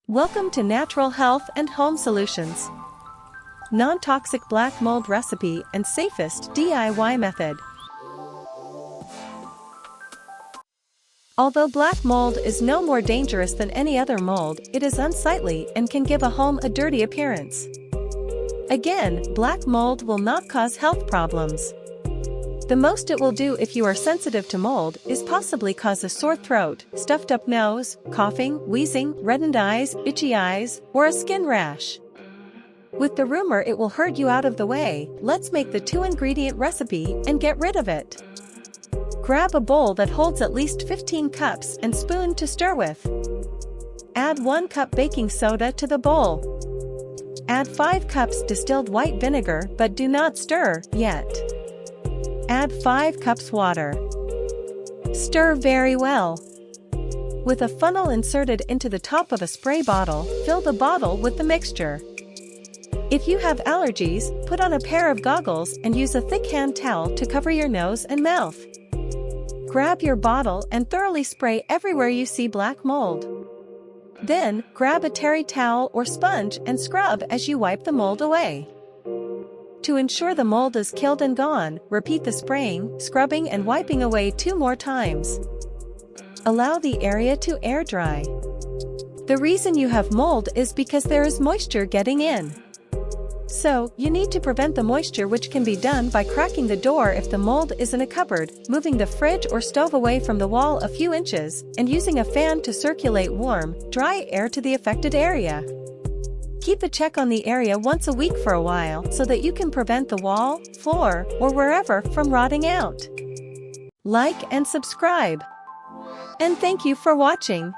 Welcome to Natural Health and Home Solutions. Non-toxic black mold recipe and safest DIY method. Although black mold is no more dangerous than any other mold, it is unsightly and can give a home a dirty appearance. Again, black mold will not cause health problems. The most it will do if you are sensitive to mold is possibly cause a sore throat, stuffed up nose, coughing, wheezing, reddened eyes, itchy eyes, or a skin rash. With the rumor it will hurt you out of the way, let's make the 2-ingredient recipe and get rid of it. Grab a bowl that holds at least 15 cups and spoon to stir with. Add 1 cup baking soda to the bowl. Add 5 cups distilled white vinegar but do not stir yet. Add 5 cups water. Stir very well. With a funnel inserted into the top of a spray bottle, fill the bottle with the mixture. If you have allergies, put on a pair of goggles and use a thick hand towel to cover your nose and mouth. Grab your bottle and thoroughly spray everywhere you see black mold. Then, grab a terry towel or sponge and scrub as you wipe the mold away. To ensure the mold is killed and gone, repeat the spraying, scrubbing and wiping away 2 more times. Allow the area to air dry. The reason you have mold is because there is moisture getting in. So, you need to prevent the moisture, which can be done by cracking the door if the mold is in a cupboard, moving the fridge or stove away from the wall a few inches, and using a fan to circulate warm, dry air to the affected area. Keep a check on the area once a week for a while so that you can prevent the wall, floor, or wherever from rotting out. Like and subscribe. And thank you for watching.